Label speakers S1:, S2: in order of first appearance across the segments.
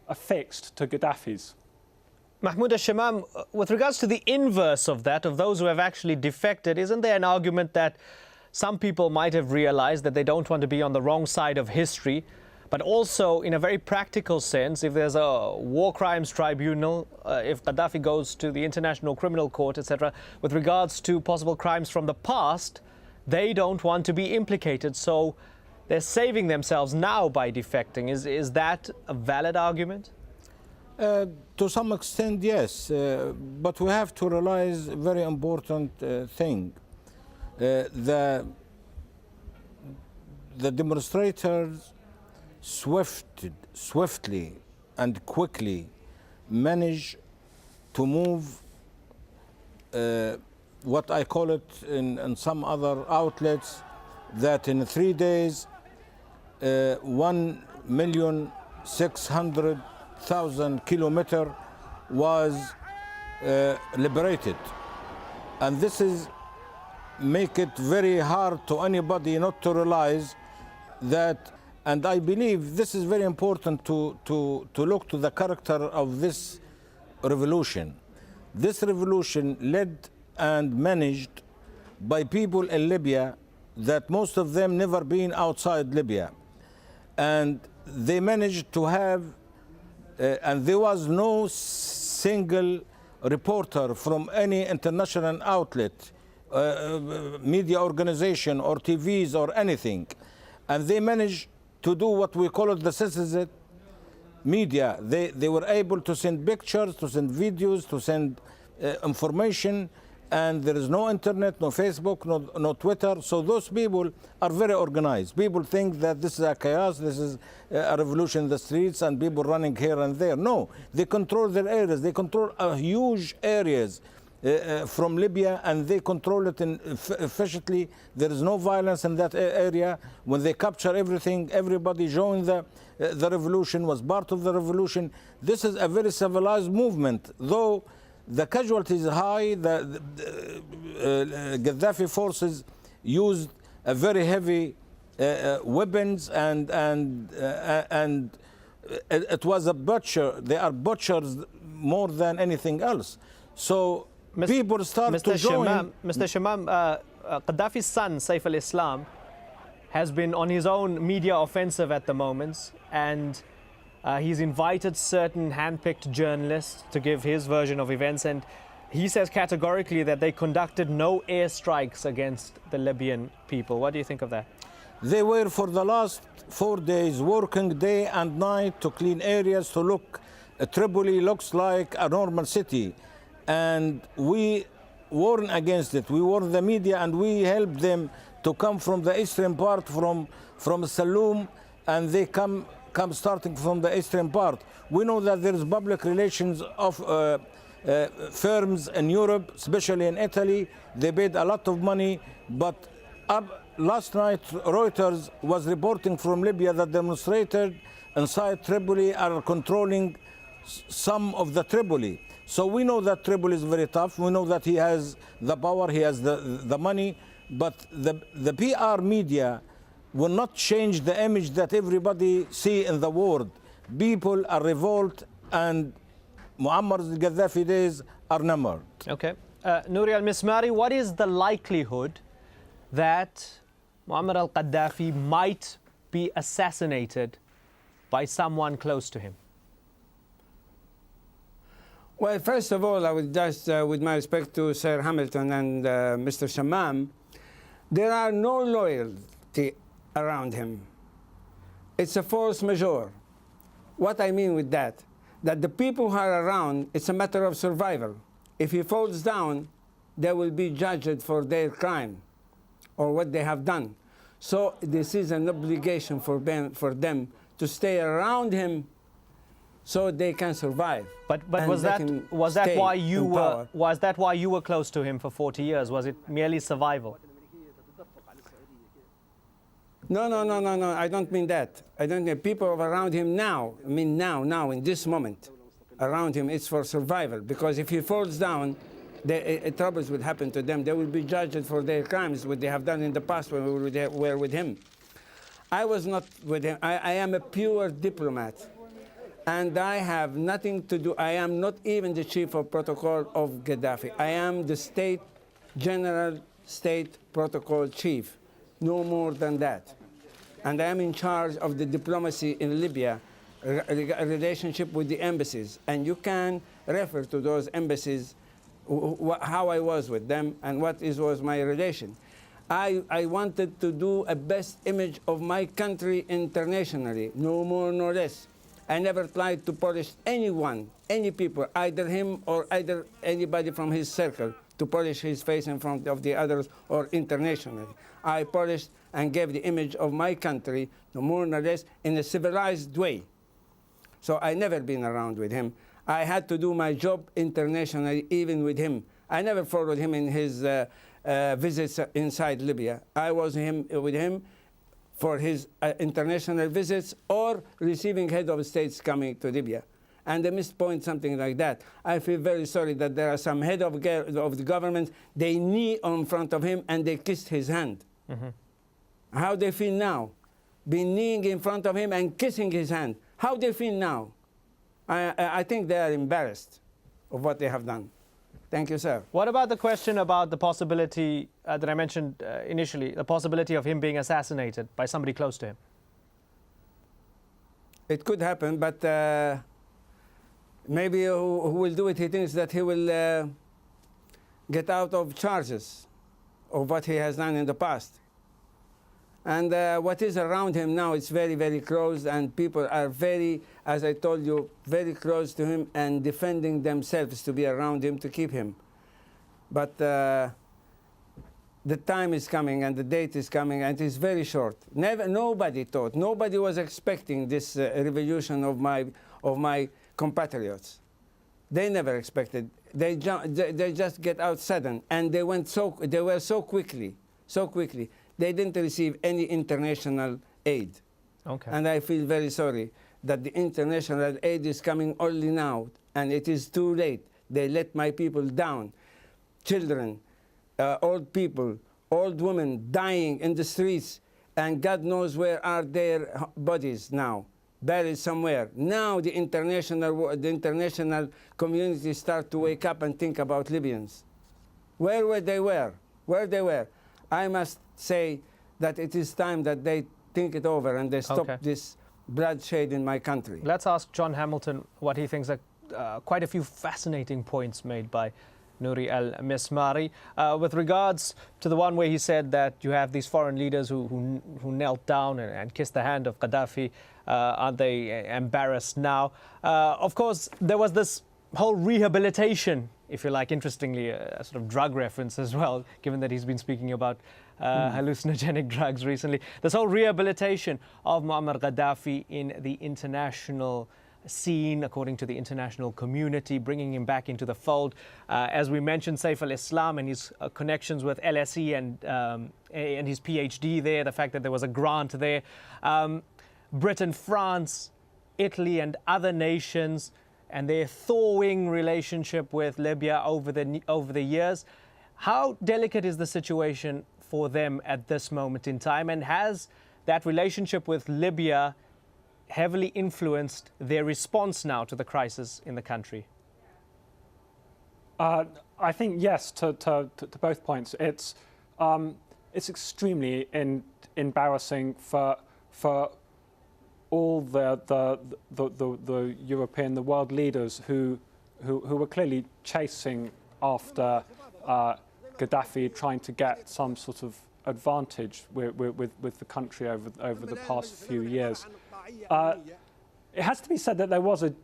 S1: affixed to Gaddafi's.
S2: Mahmoud al-Shamam, with regards to the inverse of that, of those who have actually defected, isn't there an argument that some people might have realized that they don't want to be on the wrong side of history, but also in a very practical sense, if there's a war crimes tribunal, if Gaddafi goes to the International Criminal Court, etc., with regards to possible crimes from the past, they don't want to be implicated, so they're saving themselves now by defecting. Is that a valid argument?
S3: To some extent, yes, but we have to realize a very important thing. The demonstrators swiftly and quickly managed to move what I call it in some other outlets, that in 3 days 1,600,000 kilometers was liberated, and this is make it very hard to anybody not to realize that. And I believe this is very important to look to the character of this revolution. This revolution led and managed by people in Libya that most of them never been outside Libya, and they managed to have and there was no single reporter from any international outlet, media organization or TVs or anything, and they managed to do what we call it the citizen media. They were able to send pictures, to send videos, to send information, and there is no internet, no Facebook, no Twitter. So those people are very organized. People think that this is a chaos, this is a revolution in the streets and people running here and there. No, they control their areas. They control huge areas from Libya, and they control it efficiently. There is no violence in that area. When they capture everything, everybody joined the revolution, was part of the revolution. This is a very civilized movement, though the casualties are high. The Gaddafi forces used a very heavy weapons, and it was a butcher. They are butchers more than anything else. So people start to join.
S2: Mr. Shamam, Gaddafi's son, Saif al-Islam, has been on his own media offensive at the moment, and he's invited certain hand-picked journalists to give his version of events, and he says categorically that they conducted no airstrikes against the Libyan people. What do you think of that?
S3: They were for the last 4 days working day and night to clean areas, to look. Tripoli looks like a normal city, and we warn against it. We warn the media, and we help them to come from the eastern part, from Saloum, and they come starting from the eastern part. We know that there is public relations of firms in Europe, especially in Italy. They paid a lot of money, but last night Reuters was reporting from Libya that demonstrators inside Tripoli are controlling some of the Tripoli. So we know that Tripoli is very tough. We know that he has the power, he has the money, but the PR media will not change the image that everybody see in the world. People are revolt, and Muammar al-Gaddafi days are numbered.
S2: Okay. Nouri al-Mismari, what is the likelihood that Muammar al-Gaddafi might be assassinated by someone close to him?
S4: Well, first of all, I would just, with my respect to Sir Hamilton and Mr. Shamam, there are no loyalty around him. It's a force majeure. What I mean with that the people who are around, it's a matter of survival. If he falls down, they will be judged for their crime or what they have done. So this is an obligation for them to stay around him so they can survive.
S2: But was that why you were close to him for 40 years? Was it merely survival?
S4: No, I don't mean that. I don't mean people around him now. I mean now, in this moment, around him, it's for survival. Because if he falls down, troubles will happen to them. They will be judged for their crimes, what they have done in the past when we were with him. I was not with him. I am a pure diplomat. And I have nothing to do. I am not even the chief of protocol of Gaddafi. I am the general state protocol chief, no more than that. And I am in charge of the diplomacy in Libya, a relationship with the embassies. And you can refer to those embassies, how I was with them and what was my relation. I wanted to do a best image of my country internationally, no more nor less. I never tried to polish anyone, any people, either him or either anybody from his circle, to polish his face in front of the others or internationally. I polished and gave the image of my country, no more nor less, in a civilized way. So I never been around with him. I had to do my job internationally, even with him. I never followed him in his visits inside Libya. I was with him for his international visits or receiving head of states coming to Libya. And they mispoint something like that. I feel very sorry that there are some head of the government, they knee in front of him and they kissed his hand. Mm-hmm. How they feel now? Being kneeling in front of him and kissing his hand. How they feel now? I think they are embarrassed of what they have done. Thank you, sir.
S2: What about the question about the possibility that I mentioned initially, the possibility of him being assassinated by somebody close to him?
S4: It could happen, but maybe who will do it, he thinks that he will get out of charges of what he has done in the past. And what is around him now is very, very close, and people are very, as I told you, very close to him and defending themselves to be around him to keep him. But the time is coming and the date is coming, and it is very short. Nobody thought, nobody was expecting this revolution of my compatriots. They never expected. They just get out sudden, and they were so quickly. They didn't receive any international aid. Okay. And I feel very sorry that the international aid is coming only now, and it is too late. They let my people down. Children, old people, old women dying in the streets, and God knows where are their bodies now, buried somewhere. Now the international community start to wake up and think about Libyans. Where they were. I must say that it is time that they think it over and they stop this bloodshed in my country.
S2: Let's ask John Hamilton what he thinks are quite a few fascinating points made by Nouri al-Mismari. With regards to the one where he said that you have these foreign leaders who knelt down and kissed the hand of Gaddafi, aren't they embarrassed now? Of course, there was this whole rehabilitation, if you like, interestingly, a sort of drug reference as well, given that he's been speaking about hallucinogenic drugs recently. This whole rehabilitation of Muammar Gaddafi in the international scene, according to the international community, bringing him back into the fold. As we mentioned, Saif al-Islam and his connections with LSE and his PhD there, the fact that there was a grant there. Britain, France, Italy and other nations and their thawing relationship with Libya over the years. How delicate is the situation for them at this moment in time? And has that relationship with Libya heavily influenced their response now to the crisis in the country?
S1: I think yes, to both points. It's extremely embarrassing for all the European, the world leaders who were clearly chasing after Gaddafi, trying to get some sort of advantage with the country over the past few years. It has to be said that there was an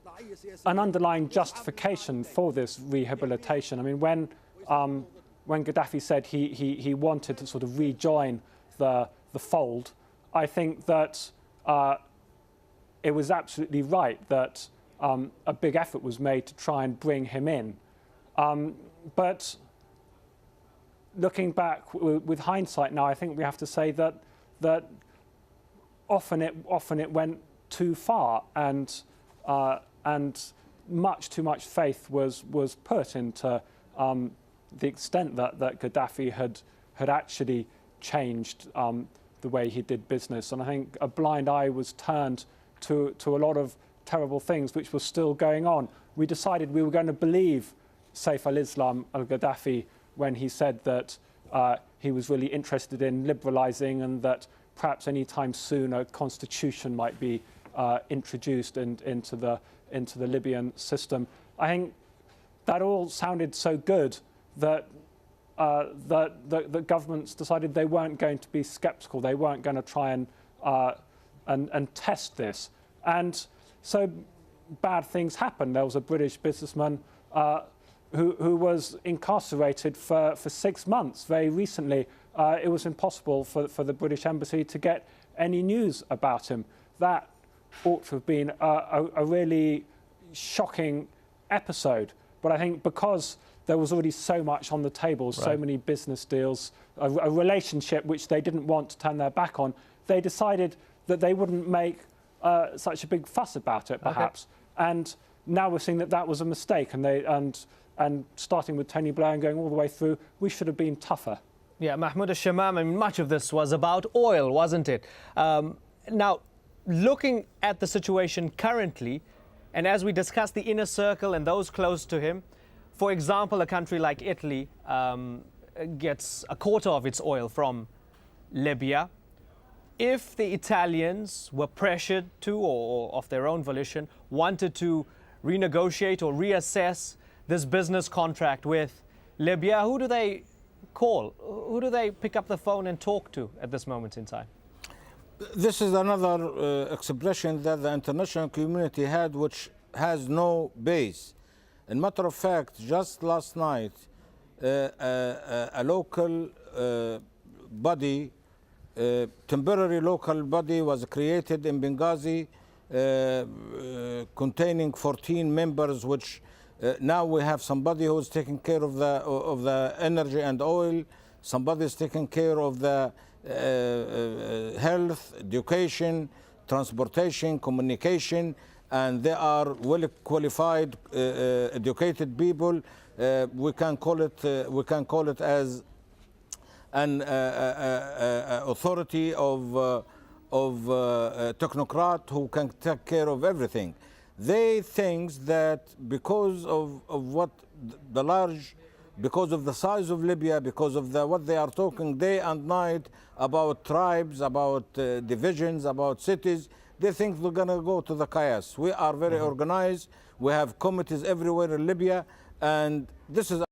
S1: underlying justification for this rehabilitation. I mean, when Gaddafi said he wanted to sort of rejoin the fold, I think that it was absolutely right that a big effort was made to try and bring him in. But looking back with hindsight now, I think we have to say that often it went too far, and much too much faith was put into the extent that Gaddafi had actually changed the way he did business. And I think a blind eye was turned to a lot of terrible things which were still going on. We decided we were going to believe Saif al-Islam al-Gaddafi when he said that he was really interested in liberalising and that perhaps any time soon a constitution might be introduced into the Libyan system. I think that all sounded so good that the governments decided they weren't going to be sceptical. They weren't going to try and test this. And so bad things happened. There was a British businessman who was incarcerated for 6 months very recently. It was impossible for the British embassy to get any news about him. That ought to have been a really shocking episode. But I think because there was already so much on the table, so many business deals, a relationship which they didn't want to turn their back on, they decided that they wouldn't make such a big fuss about it, perhaps. Okay. And now we're seeing that that was a mistake, and starting with Tony Blair and going all the way through, we should have been tougher.
S2: Yeah, Mahmoud al-Shamam, I mean, much of this was about oil, wasn't it? Now, looking at the situation currently, and as we discuss the inner circle and those close to him, for example, a country like Italy gets a quarter of its oil from Libya. If the Italians were pressured to, or of their own volition, wanted to renegotiate or reassess this business contract with Libya, who do they call? Who do they pick up the phone and talk to at this moment in time?
S3: This is another expression that the international community had, which has no base. In matter of fact, just last night, a local body, temporary local body, was created in Benghazi, containing 14 members, which now we have somebody who is taking care of the energy and oil, somebody is taking care of the health, education, transportation, communication, and they are well qualified, educated people. We can call it as an authority of technocrat who can take care of everything. They think that because of what the large, because of the size of Libya, because of what they are talking day and night about tribes, about divisions, about cities, they think we're going to go to the chaos. We are very organized. We have committees everywhere in Libya, and this is